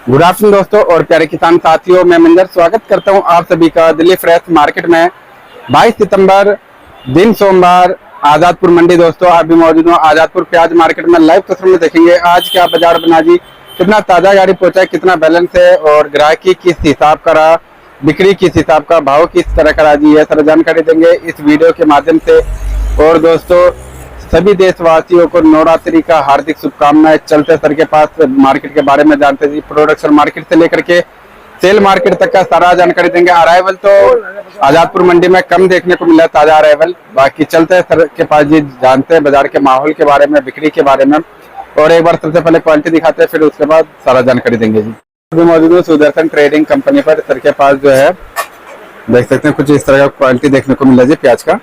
Good afternoon दोस्तों और प्यारे किसान साथियों, मैं मंजर स्वागत करता हूं आप सभी का दिल्ली फ्रेश मार्केट में। 22 सितंबर दिन सोमवार, आजादपुर मंडी। दोस्तों आप भी मौजूद हो आजादपुर प्याज मार्केट में। लाइव तस्वीर में देखेंगे आज क्या बाजार बना जी, कितना ताजा गाड़ी पहुंचा है, कितना बैलेंस है और ग्राहकी किस हिसाब का रहा, बिक्री किस हिसाब का, भाव किस तरह का रहा जी, यह सारा जानकारी देंगे इस वीडियो के माध्यम से। और दोस्तों सभी देशवासियों को नवरात्रि का हार्दिक शुभकामनाएं। चलते सर के पास मार्केट के बारे में जानते जी, प्रोडक्शन मार्केट से लेकर के सेल मार्केट तक का सारा जानकारी देंगे। अराइवल तो आजादपुर मंडी में कम देखने को मिला ताजा अराइवल। बाकी चलते सर के पास जी, जानते हैं बाजार के माहौल के बारे में, बिक्री के बारे में। और एक बार सबसे पहले क्वालिटी दिखाते हैं, फिर उसके बाद सारा जानकारी देंगे जी। अभी मौजूद है सुदर्शन ट्रेडिंग कंपनी पर। सर के पास जो है देख सकते हैं कुछ इस तरह का क्वालिटी देखने को मिला जी प्याज का।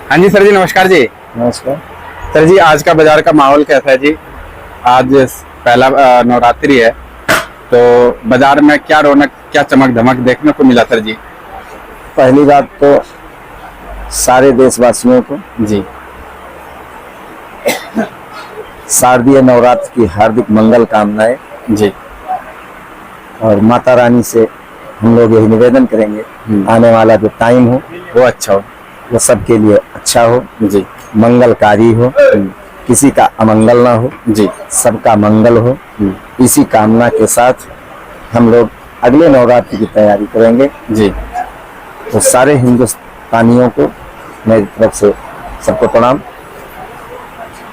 हाँ जी सर जी, नमस्कार जी। नमस्कार सर जी, आज का बाजार का माहौल कैसा है जी? आज पहला नवरात्रि है तो बाजार में क्या रौनक, क्या चमक धमक देखने को मिला सर जी? पहली बात तो सारे देशवासियों को जी शारदीय नवरात्र की हार्दिक मंगल कामनाएं। जी और माता रानी से हम लोग यही निवेदन करेंगे आने वाला जो टाइम हो वो अच्छा हो, वो सबके लिए अच्छा हो जी मंगलकारी हो, किसी का अमंगल ना हो जी, सबका मंगल हो। इसी कामना के साथ हम लोग अगले नवरात्रि की तैयारी करेंगे जी। तो सारे हिंदुस्तानियों को मेरी तरफ से सबको प्रणाम।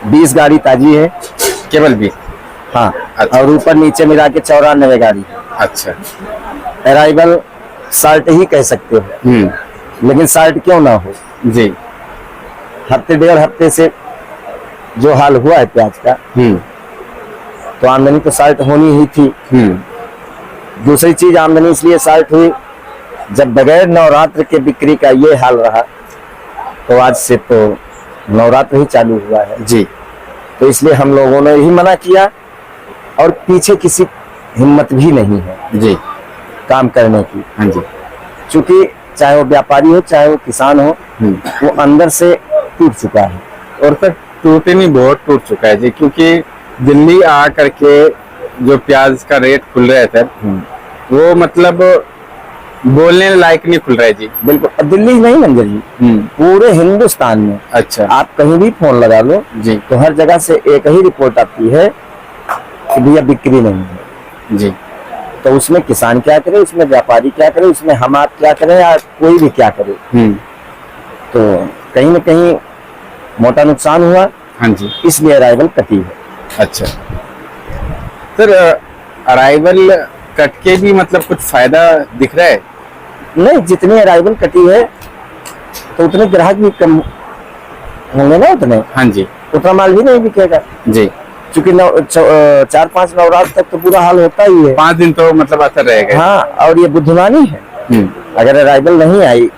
20 गाड़ी ताजी है, केवल 20? हाँ। अच्छा। और ऊपर नीचे मिला के 94 गाड़ी। अच्छा। अराइवल साल्ट ही कह सकते हो, लेकिन साल्ट क्यों ना हो जी। हफ्ते डेढ़ हफ्ते से जो हाल हुआ है प्याज का, तो आमदनी तो साल्ट होनी ही थी। दूसरी चीज आमदनी इसलिए साल्ट हुई, जब बगैर नवरात्र के बिक्री का ये हाल रहा तो आज से तो नवरात्र ही चालू हुआ है जी। तो इसलिए हम लोगों ने ही मना किया और पीछे किसी हिम्मत भी नहीं है जी काम करने की। हाँ जी। चूंकि चाहे वो व्यापारी हो चाहे वो किसान हो, वो अंदर से टूट चुका है। और सर टूटे नहीं, बहुत टूट चुका है जी, क्योंकि दिल्ली आ करके जो प्याज का रेट खुल रहा है सर, वो मतलब बोलने लायक नहीं खुल रहा है जी। बिल्कुल। अब दिल्ली नहीं मंजर जी, पूरे हिंदुस्तान में अच्छा। आप कहीं भी फोन लगा लो जी, तो हर जगह से एक ही रिपोर्ट आती है कि भैया बिक्री नहीं है जी। तो उसमें किसान क्या करे, उसमें व्यापारी क्या करे, उसमें हम आप क्या करें या कोई भी क्या करे, तो कहीं न कहीं मोटा नुकसान हुआ। हाँ जी। इसलिए अराइवल कटी है। अच्छा सर, अराइवल कट के भी मतलब कुछ फायदा दिख रहा है? नहीं, जितनी अराइवल कटी है तो उतने ग्राहक भी कम होंगे ना, उतने। हाँ जी। उतना माल भी नहीं बिकेगा जी, क्योंकि 4-5 नवरात्र तक तो बुरा हाल होता ही है। 5 दिन तो मतलब असर रहेगा। हाँ, और ये बुद्धिमानी है। अगर अराइवल नहीं आई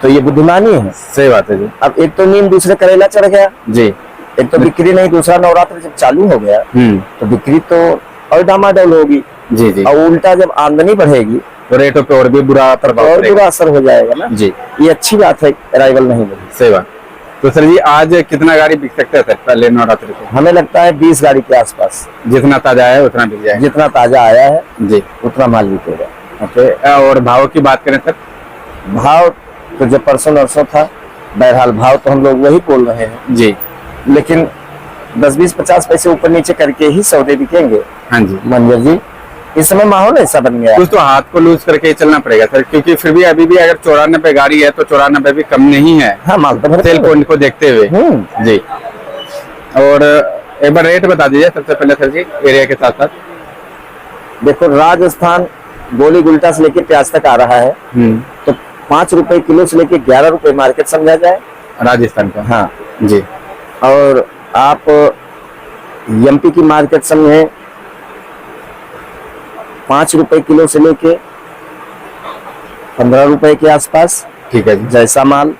तो ये बुद्धिमानी है। सही बात है जी। अब एक तो नीम, दूसरे करेला चढ़ गया जी। एक तो बिक्री नहीं, दूसरा नवरात्र जब चालू हो गया तो बिक्री तो और डामाडोल होगी। जी जी। और उल्टा जब आमदनी बढ़ेगी तो रेटों पे और भी बुरा प्रभाव और पड़ेगा। बुरा असर हो जाएगा ना जी। ये अच्छी बात है अराइवल नहीं बढ़ी। सही बात। तो सर जी आज कितना गाड़ी बिक सकता है सर पहले नवरात्रि को? हमें लगता है 20 गाड़ी के आसपास। जितना ताजा है उतना बिक जाएगा। जितना ताजा आया है जी, उतना माल बिकेगा। ओके। और भाव की बात करें सर? भाव तो जो परसों नरसों था, बहरहाल भाव तो हम लोग वही बोल रहे हैं जी, लेकिन 10-20-50 पैसे ऊपर नीचे करके ही सौदे बिकेंगे। हाँ जी मंजर जी, इस समय माहौल ऐसा बन गया। कुछ तो हाथ को लूज करके ही चलना पड़ेगा सर, क्योंकि फिर भी अभी भी अगर 94 गाड़ी है तो 94 भी कम नहीं है। हाँ, माल तो सेल पॉइंट को देखते हुए। जी। और एक बार रेट बता दीजिए सबसे पहले सर जी, एरिया के साथ साथ। देखो, राजस्थान गोली गुल्टा से लेके प्याज तक आ रहा है तो 5 रुपए किलो से लेके 11 रुपए मार्केट समझा जाए राजस्थान का। हाँ जी। और आप एमपी की मार्केट समझे 5 रुपए किलो से लेके 15 रुपए के आसपास। ठीक है जी। जैसा माल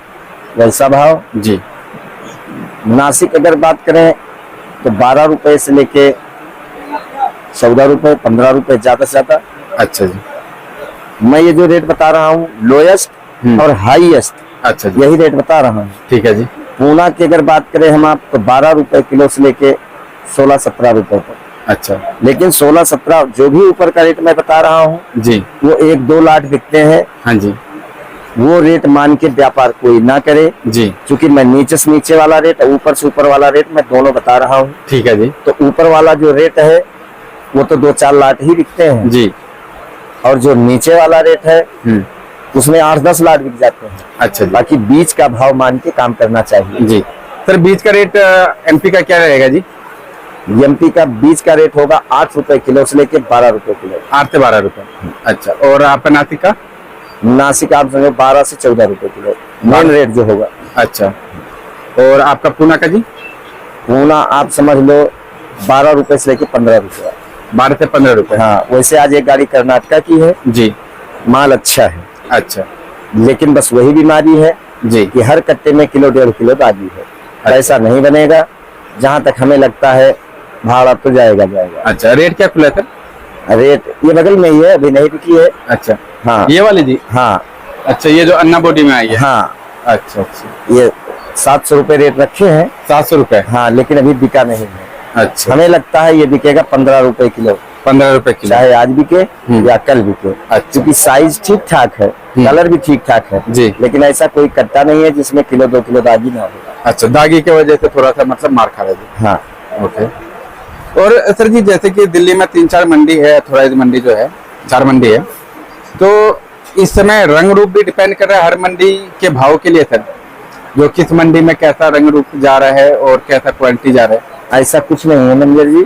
वैसा भाव जी। नासिक अगर बात करें तो 12 रुपए से लेके 14 रुपए 15 रुपए ज्यादा से ज्यादा। अच्छा जी। मैं ये जो रेट बता रहा हूँ लोएस्ट और हाईएस्ट, अच्छा जी। यही रेट बता रहा हूँ। ठीक है जी। पूना की अगर बात करें हम आप तो 12 रुपए किलो से लेके 16-17 रुपए तक। अच्छा। लेकिन 16-17 जो भी ऊपर का रेट मैं बता रहा हूँ जी। वो 1-2 लाट बिकते हैं। हाँ जी। वो रेट मान के व्यापार कोई ना करे जी। क्योंकि मैं नीचे से नीचे वाला रेट और ऊपर से ऊपर वाला रेट मैं दोनों बता रहा हूँ। ठीक है जी। तो ऊपर वाला जो रेट है वो तो 2-4 लाट ही बिकते हैं जी। और जो नीचे वाला रेट है उसमें 8-10 लाट बिक जाते हैं। अच्छा जी। बाकी बीच का भाव मान के काम करना चाहिए। जी सर, बीज का रेट एमपी का क्या रहेगा जी? एमपी का बीज का रेट होगा 8 रुपए किलो से लेके 12 रुपए किलो। 8 से 12 रुपए। अच्छा, और आपका नासिक का? नासिक आप समझो 12 से 14 रुपए किलो मेन रेट जो होगा। अच्छा, और आपका पूना का जी? पूना आप समझ लो 12 रुपए से लेके 15 रुपए। 12 से 15 रुपए। हाँ, वैसे आज एक गाड़ी कर्नाटका की है जी। माल अच्छा है। अच्छा। लेकिन बस वही बीमारी है जी कि हर कट्टे में 1-1.5 किलो दागी है। ऐसा नहीं बनेगा। जहां तक हमें लगता है भाड़ा तो जाएगा। अच्छा, रेट क्या खुला सर? रेट ये बगल में ही है, अभी नहीं बिकी है। अच्छा। हाँ, ये वाली जी? हाँ। अच्छा, ये जो अन्ना बॉडी में आई है? हाँ। अच्छा अच्छा। ये 700 रुपए रेट रखे हैं। 700 रुपए? हाँ, लेकिन अभी बिका नहीं है। अच्छा। हमें लगता है ये बिकेगा 15 रुपए किलो। 15 रुपए किलो, चाहे आज बिके या कल बिके। अच्छा। क्योंकि साइज ठीक ठाक है, कलर भी ठीक ठाक है जी। लेकिन ऐसा कोई कट्टा नहीं है जिसमें 1-2 किलो दागी ना होगा। अच्छा, दागी की वजह से थोड़ा सा मतलब मार खा रहा है। हाँ। ओके। और सर जी, जैसे कि दिल्ली में 3-4 मंडी है, थोड़ा मंडी जो है 4 मंडी है, तो इस समय रंग रूप भी डिपेंड कर रहा है हर मंडी के भाव के लिए सर, जो किस मंडी में कैसा रंग रूप जा रहा है और कैसा क्वालिटी जा रहा है? ऐसा कुछ नहीं है मंजर जी।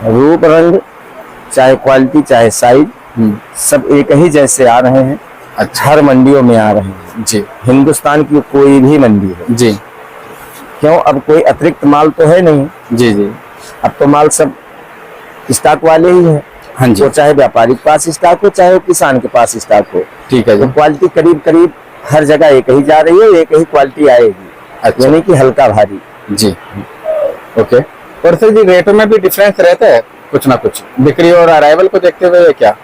रूप रंग चाहे क्वालिटी चाहे साइज सब एक ही जैसे आ रहे हैं। अच्छा। हर मंडियों में आ रहे हैं जी। हिंदुस्तान की कोई भी मंडी है जी। क्यों, अब कोई अतिरिक्त माल तो है नहीं। जी जी। अब तो माल सब स्टॉक वाले ही है। हाँ जी। वो चाहे व्यापारी के पास स्टॉक हो चाहे किसान के पास स्टॉक हो। ठीक है तो जी। क्वालिटी करीब करीब हर जगह एक ही जा रही है, एक ही क्वालिटी आएगी। अच्छा। यानी कि हल्का भारी। जी। ओके। और सर जी, रेटों में भी डिफरेंस रहता है कुछ ना कुछ, बिक्री और अराइवल को देखते हुए क्या?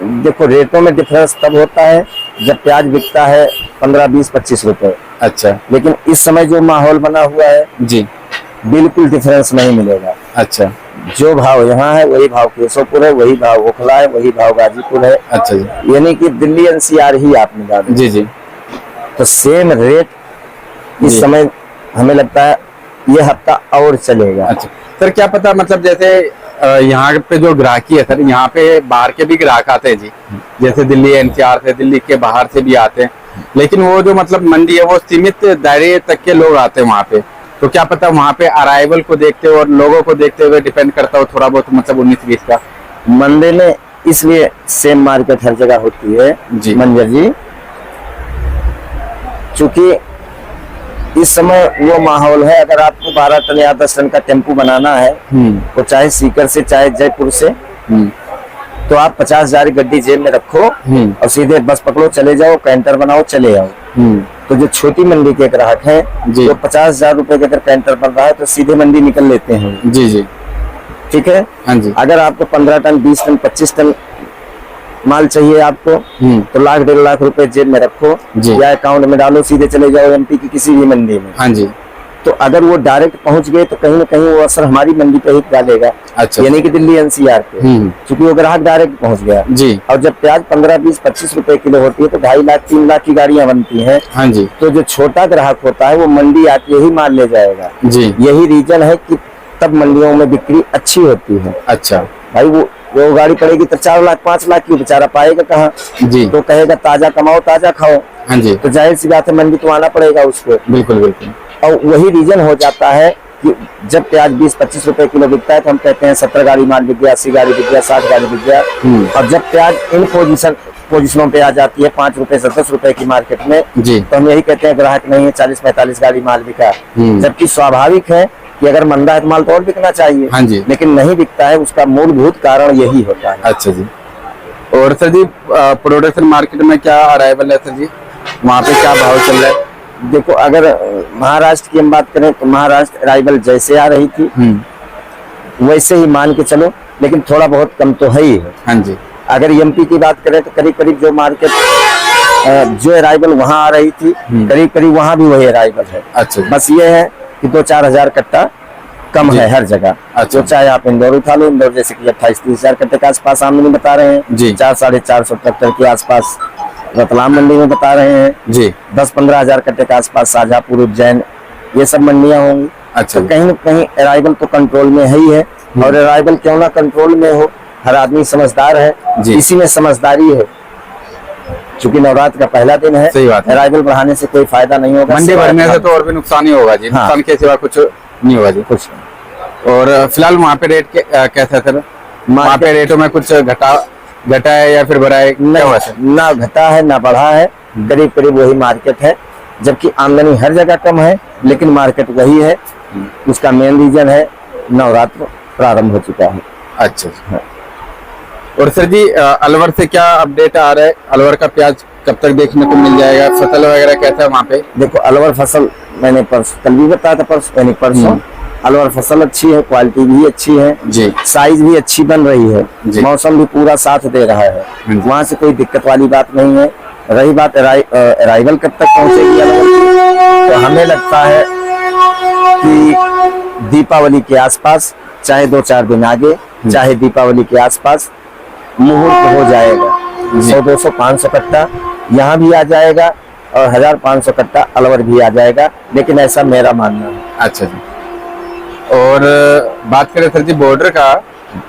देखो, रेटों में डिफरेंस तब होता है जब प्याज बिकता है 15, 20, 25 रुपए। अच्छा। लेकिन इस समय जो माहौल बना हुआ है जी। बिल्कुल डिफरेंस नहीं मिलेगा। अच्छा। जो भाव यहाँ है वही भाव केशवपुर है, वही भाव ओखला है, वही भाव गाजीपुर है। अच्छा जी। यानी कि दिल्ली एनसीआर ही आप निकाल दो। जी जी। तो सेम रेट इस समय हमें लगता है ये हफ्ता और चलेगा। अच्छा सर, क्या पता मतलब जैसे यहाँ पे जो ग्राहकी है सर, यहाँ पे बाहर के भी ग्राहक आते हैं जी, जैसे दिल्ली एनसीआर से, दिल्ली के बाहर से भी आते हैं, लेकिन वो जो मतलब मंडी है वो सीमित दायरे तक के लोग आते हैं वहाँ पे, तो क्या पता वहाँ पे अराइवल को देखते हुए और लोगों को देखते हुए डिपेंड करता हो थोड़ा बहुत मतलब 19-20 का। मंडी में इसलिए सेम मार्केट हर जगह होती है जी। मंजर जी, चूंकि इस समय वो माहौल है। अगर आपको 12 टन या 10 टन का टेम्पू बनाना है तो चाहे सीकर से चाहे जयपुर से, तो आप 50,000 गड्डी जेब में रखो और सीधे बस पकड़ो, चले जाओ, कैंटर बनाओ, चले आओ। तो जो छोटी मंडी के ग्राहक हैं जो 50,000 रुपए के अगर कैंटर बन रहा है तो सीधे मंडी निकल लेते हैं। जी जी। ठीक है। हाँ जी। अगर आपको 15 टन 20 टन 25 टन माल चाहिए आपको तो 1-1.5 लाख रुपए जेब में रखो या अकाउंट में डालो, सीधे चले जाओ एमपी की किसी भी मंडी में। हाँ जी। तो अगर वो डायरेक्ट पहुंच गए तो कहीं ना कहीं वो असर हमारी मंडी पे ही डालेगा। अच्छा। यानी कि दिल्ली एनसीआर पे, क्योंकि वो ग्राहक डायरेक्ट पहुंच गया जी। और जब प्याज 15, 20, 25 रुपए किलो होती है तो 2.5 लाख 3 लाख की गाड़ियां बनती हैं। हाँ जी। तो जो छोटा ग्राहक होता है वो मंडी आके ही माल ले जाएगा जी। यही रीजन है कि तब मंडियों में बिक्री अच्छी होती है। अच्छा भाई, वो गाड़ी पड़ेगी तो 4 लाख 5 लाख की, बेचारा पाएगा कहाँ? जी। तो कहेगा ताजा कमाओ ताजा खाओ। हाँ जी। तो जाहिर सी बात है मंडी तो आना पड़ेगा उसको। बिल्कुल बिल्कुल। और वही रीजन हो जाता है कि जब प्याज 20-25 रुपए किलो बिकता है तो हम कहते हैं 70 गाड़ी माल बिक गया, 80 गाड़ी बिक गया, 60 गाड़ी बिक गया। और जब प्याज इन पोजीशनों पे आ जाती है 5 रुपए से 10 रुपए की मार्केट में, जी। तो हम यही कहते हैं ग्राहक नहीं है, 40-45 गाड़ी माल बिका। जबकि स्वाभाविक है कि अगर मंदा है तो माल तो और बिकना चाहिए। हाँ जी। लेकिन नहीं बिकता है, उसका मूलभूत कारण यही होता है। अच्छा जी। और सर जी प्रोडक्शन मार्केट में क्या अराइवल है सर जी, वहाँ पे क्या भाव चल रहा है? देखो, अगर महाराष्ट्र की हम बात करें तो महाराष्ट्र अराइवल जैसे आ रही थी वैसे ही मान के चलो, लेकिन थोड़ा बहुत कम तो है ही है। हाँ जी। अगर एमपी की बात करें तो करीब करीब जो मार्केट जो अराइवल वहां आ रही थी, करीब करीब वहां भी वही अराइवल है। अच्छा। बस ये है कि 2-4 हजार कट्टा कम है हर जगह। अच्छा। तो चाहे आप इंदौर उठा लो, इंदौर जैसे कि 28-30 हजार कट्टे के आसपास आमदनी बता रहे हैं जी। 400-450 ट्रैक्टर के आसपास रतलाम मंडी में बता रहे हैं जी। 10-15 हजार कट्टे के आसपास शाहजहांपुर, उज्जैन, ये सब मंडियां होंगी। अच्छा। तो कहीं न कहीं अराइवल तो कंट्रोल में है ही है। और अराइवल क्यों ना कंट्रोल में हो, हर आदमी समझदार है, इसी में समझदारी है। चूंकि नवरात्र का पहला दिन है, सही बात है। अराइवल बढ़ाने से कोई फायदा नहीं होगा, मंडी बढ़ने से तो और भी नुकसान ही होगा जी। हाँ। नुकसान के सिवा कुछ नहीं होगा जी। कुछ और फिलहाल वहाँ पे रेट कैसा है सर? वहाँ पे रेटों में कुछ घटा है या फिर बढ़ा है? क्या हुआ सर? ना घटा है ना बढ़ा है, करीब करीब वही मार्केट है। जबकि आमदनी हर जगह कम है, लेकिन मार्केट वही है। उसका मेन रीजन है नवरात्र प्रारंभ हो चुका है। अच्छा। और सर जी अलवर से क्या अपडेट आ रहा है? अलवर का प्याज कब तक देखने को मिल जाएगा? फसल वगैरह कैसा है वहाँ पे? देखो, अलवर फसल मैंने कल भी बताया था, परसों अलवर फसल अच्छी है, क्वालिटी भी अच्छी है जी। साइज भी अच्छी बन रही है, मौसम भी पूरा साथ दे रहा है, वहाँ से कोई दिक्कत वाली बात नहीं है। रही बात अराइवल कब तक पहुंचेगी अलवर की, तो हमें लगता है कि दीपावली के आसपास, चाहे 2-4 दिन आगे, चाहे दीपावली के आसपास मुहूर्त हो जाएगा। 100-200-500 कट्टा यहाँ भी आ जाएगा और 1000-500 कट्टा अलवर भी आ जाएगा, लेकिन ऐसा मेरा मानना है। अच्छा जी। और बात करें सर जी बॉर्डर का,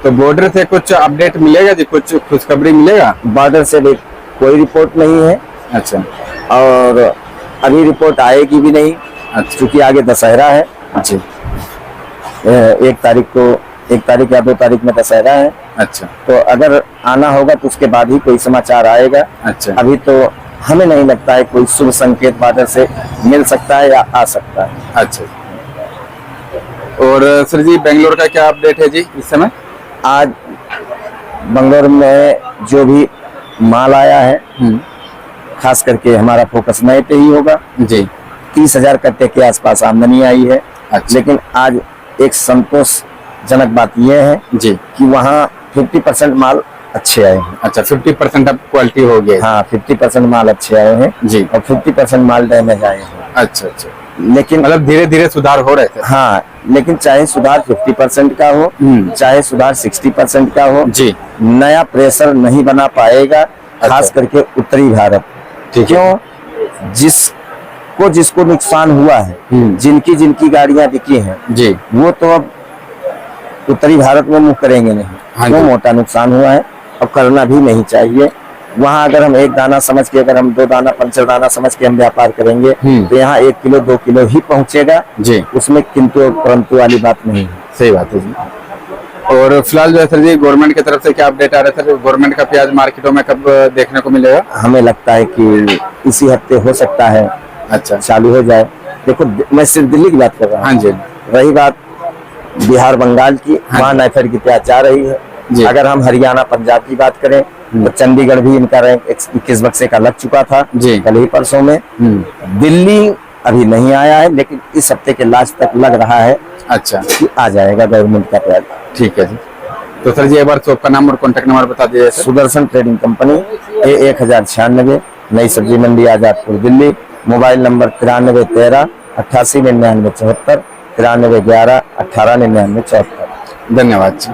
तो बॉर्डर से कुछ अपडेट मिलेगा जी, कुछ खुशखबरी मिलेगा? बॉर्डर से भी कोई रिपोर्ट नहीं है। अच्छा। और अभी रिपोर्ट आएगी भी नहीं। अच्छा। क्योंकि आगे दशहरा है। जी। 1 तारीख या 2 तारीख में दशहरा है। अच्छा। तो अगर आना होगा तो उसके बाद ही कोई समाचार आएगा। अच्छा। अभी तो हमें नहीं लगता है कोई शुभ संकेत बॉर्डर से मिल सकता है या आ सकता है। अच्छा। और सर जी बेंगलोर का क्या अपडेट है जी इस समय? आज बंगलोर में जो भी माल आया है, खास करके हमारा फोकस नए पे ही होगा जी। 30,000 कट्टे के आसपास आमदनी आई है। अच्छा। लेकिन आज एक संतोषजनक बात यह है जी कि वहाँ 50% माल अच्छे आए हैं। अच्छा, 50% अब क्वालिटी हो गया है। हाँ, 50% माल अच्छे आए हैं जी। और 50% माल डैमेज आए हैं। अच्छा अच्छा। लेकिन मतलब धीरे धीरे सुधार हो रहे थे। हाँ, लेकिन चाहे सुधार 50% का हो, चाहे सुधार 60% का हो जी, नया प्रेशर नहीं बना पाएगा। खास करके उत्तरी भारत। क्यों? जिसको नुकसान हुआ है, जिनकी गाड़ियां बिकी हैं जी, वो तो अब उत्तरी भारत में मुंह करेंगे नहीं। हाँ वो जी। मोटा नुकसान हुआ है, अब करना भी नहीं चाहिए। वहाँ अगर हम 1 दाना समझ के, अगर हम 2 दाना पंचर दाना समझ के हम व्यापार करेंगे तो यहाँ 1 किलो 2 किलो ही पहुंचेगा जी। उसमें किंतु परंतु वाली बात नहीं है। सही बात है जी। और फिलहाल जो है सर जी गवर्नमेंट की तरफ से क्या अपडेट आ रहा है सर? गवर्नमेंट का प्याज मार्केटों में कब देखने को मिलेगा? हमें लगता है कि इसी हफ्ते हो सकता है अच्छा, चालू हो जाए। देखो, मैं सिर्फ दिल्ली की बात कर रहा हूँ। हाँ जी। रही बात बिहार बंगाल की, वहाँ नाइफेड की प्याज जा रही है जी। अगर हम हरियाणा पंजाब की बात करें तो चंडीगढ़ भी इनका रैंक 21 बक्से का लग चुका था जी। कल ही परसों में। दिल्ली अभी नहीं आया है, लेकिन इस हफ्ते के लास्ट तक लग रहा है अच्छा कि आ जाएगा गवर्नमेंट का प्याज। ठीक है जी। तो सर जी एक बार शॉप का नाम और कॉन्टेक्ट नंबर बता दीजिए sir. Sudarshan trading company, A1096, नई सब्जी मंडी आजादपुर दिल्ली। Mobile number 9313 88 99 74, 9311 18 99 74। धन्यवाद जी।